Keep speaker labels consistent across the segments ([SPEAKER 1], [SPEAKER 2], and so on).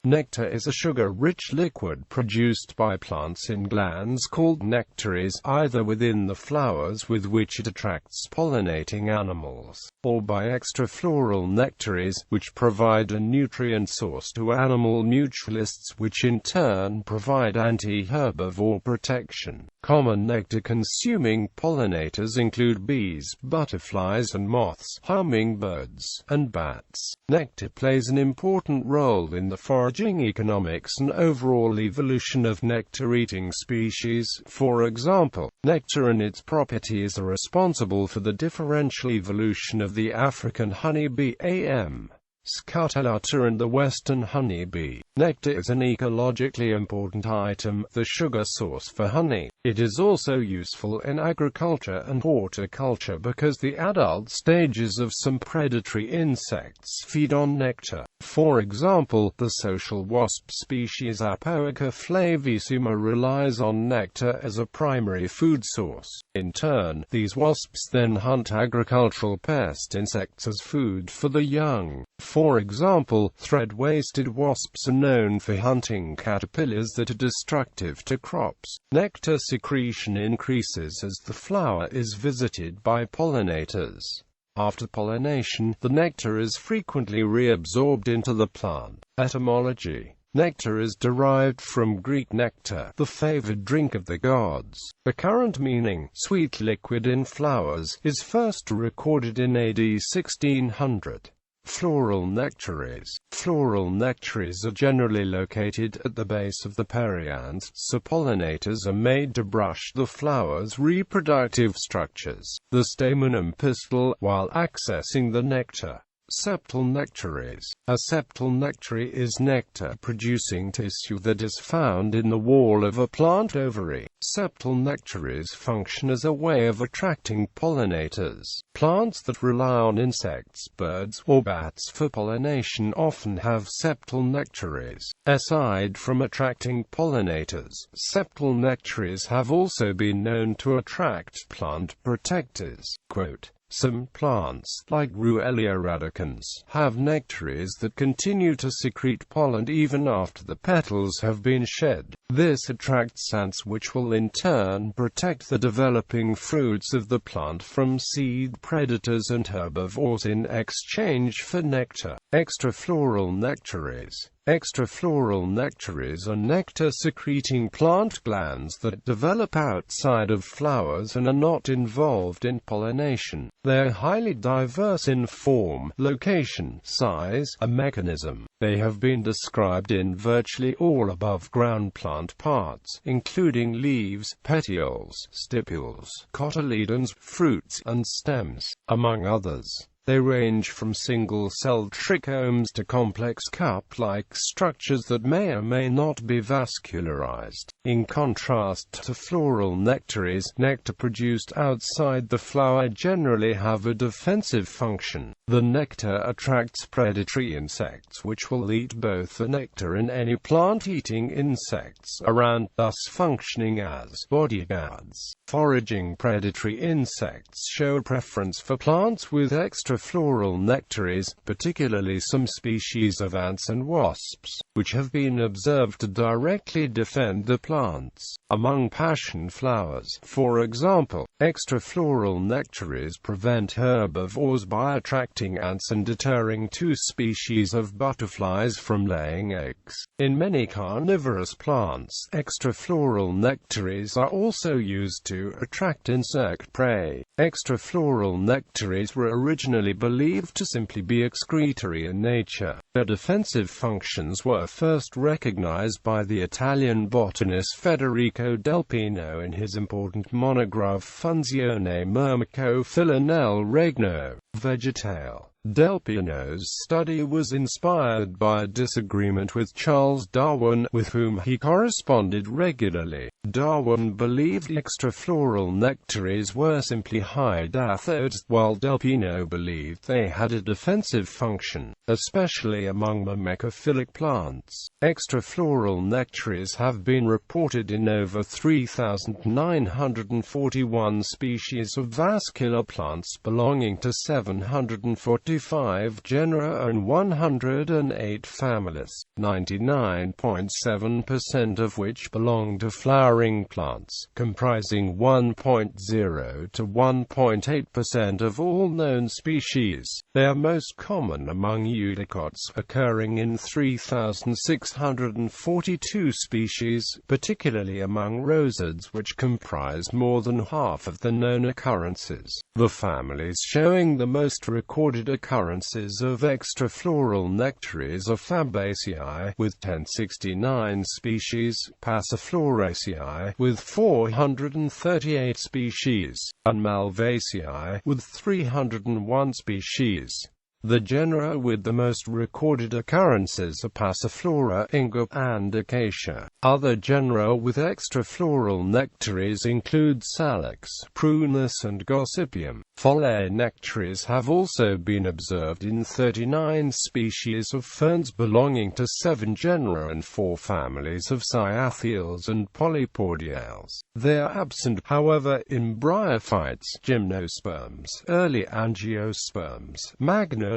[SPEAKER 1] Nectar is a sugar-rich liquid produced by plants in glands called nectaries, either within the flowers with which it attracts pollinating animals, or by extrafloral nectaries, which provide a nutrient source to animal mutualists, which in turn provide antiherbivore protection. Common nectar-consuming pollinators include bees, butterflies and moths, hummingbirds, and bats. Nectar plays an important role in the foraging economics and overall evolution of nectar-eating species. For example, nectar and its properties are responsible for the differential evolution of the African honeybee A.M. scutellata and the western honeybee. Nectar is an ecologically important item, the sugar source for honey. It is also useful in agriculture and horticulture because the adult stages of some predatory insects feed on nectar. For example, the social wasp species Apoica flavissima relies on nectar as a primary food source. In turn, these wasps then hunt agricultural pest insects as food for the young. For example, thread-waisted wasps are known for hunting caterpillars that are destructive to crops. Nectar secretion increases as the flower is visited by pollinators. After pollination, the nectar is frequently reabsorbed into the plant. Etymology: nectar is derived from Greek nectar, the favored drink of the gods. The current meaning, sweet liquid in flowers, is first recorded in AD 1600. Floral nectaries. Floral nectaries are generally located at the base of the perianth, so pollinators are made to brush the flower's reproductive structures, the stamen and pistil, while accessing the nectar. Septal nectaries. A septal nectary is nectar-producing tissue that is found in the wall of a plant ovary. Septal nectaries function as a way of attracting pollinators. Plants that rely on insects, birds, or bats for pollination often have septal nectaries. Aside from attracting pollinators, septal nectaries have also been known to attract plant protectors. Quote, "Some plants, like Ruellia radicans, have nectaries that continue to secrete pollen even after the petals have been shed. This attracts ants which will in turn protect the developing fruits of the plant from seed predators and herbivores in exchange for nectar." Extrafloral nectaries. Extrafloral nectaries are nectar-secreting plant glands that develop outside of flowers and are not involved in pollination. They are highly diverse in form, location, size, and mechanism. They have been described in virtually all above-ground plant parts, including leaves, petioles, stipules, cotyledons, fruits, and stems, among others. They range from single-celled trichomes to complex cup-like structures that may or may not be vascularized. In contrast to floral nectaries, nectar produced outside the flower generally have a defensive function. The nectar attracts predatory insects which will eat both the nectar and any plant-eating insects around, thus functioning as bodyguards. Foraging predatory insects show a preference for plants with extrafloral nectaries, particularly some species of ants and wasps, which have been observed to directly defend the plants. Among passion flowers, for example, extrafloral nectaries prevent herbivores by attracting ants and deterring two species of butterflies from laying eggs. In many carnivorous plants, extrafloral nectaries are also used to attract insect prey. Extrafloral nectaries were originally believed to simply be excretory in nature. Their defensive functions were first recognized by the Italian botanist Federico Del Pino in his important monograph Funzione Myrmecophila nel Regno Vegetale. Del Pino's study was inspired by a disagreement with Charles Darwin, with whom he corresponded regularly. Darwin believed extrafloral nectaries were simply hydathodes, while Del Pino believed they had a defensive function, especially among myrmecophilic plants. Extrafloral nectaries have been reported in over 3,941 species of vascular plants belonging to 740 45 genera and 108 families, 99.7% of which belong to flowering plants, comprising 1.0 to 1.8% of all known species. They are most common among eudicots, occurring in 3,642 species, particularly among rosids, which comprise more than half of the known occurrences. The families showing the most recorded occurrences of extrafloral nectaries are Fabaceae, with 1069 species, Passifloraceae, with 438 species, and Malvaceae, with 301 species. The genera with the most recorded occurrences are Passiflora, Inga, and Acacia. Other genera with extrafloral nectaries include Salix, Prunus, and Gossypium. Foliae nectaries have also been observed in 39 species of ferns belonging to 7 genera and 4 families of Cyatheales and Polypodiales. They are absent, however, in bryophytes, gymnosperms, early angiosperms, magnoliids,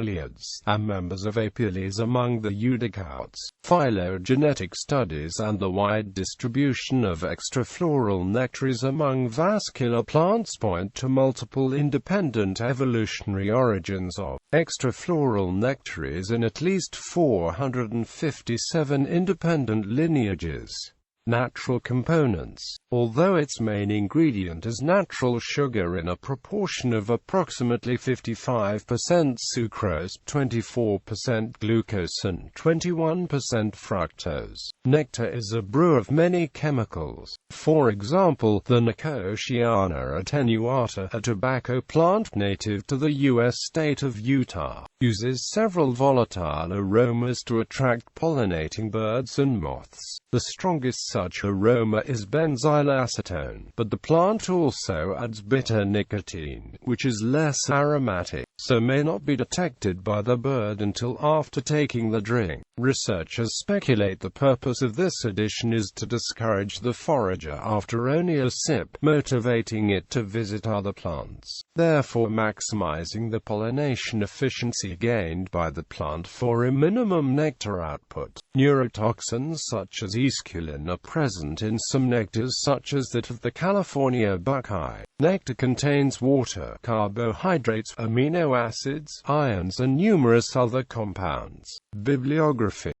[SPEAKER 1] and members of Apiales among the eudicots. Phylogenetic studies and the wide distribution of extrafloral nectaries among vascular plants point to multiple independent evolutionary origins of extrafloral nectaries in at least 457 independent lineages. Natural components. Although its main ingredient is natural sugar in a proportion of approximately 55% sucrose, 24% glucose and 21% fructose, nectar is a brew of many chemicals. For example, the Nicotiana attenuata, a tobacco plant native to the U.S. state of Utah, uses several volatile aromas to attract pollinating birds and moths. The strongest such aroma is benzylacetone, but the plant also adds bitter nicotine, which is less aromatic, so may not be detected by the bird until after taking the drink. Researchers speculate the purpose of this addition is to discourage the forager after only a sip, motivating it to visit other plants, therefore maximizing the pollination efficiency gained by the plant for a minimum nectar output. Neurotoxins such as esculin are present in some nectars such as that of the California buckeye. Nectar contains water, carbohydrates, amino acids, ions and numerous other compounds. Bibliography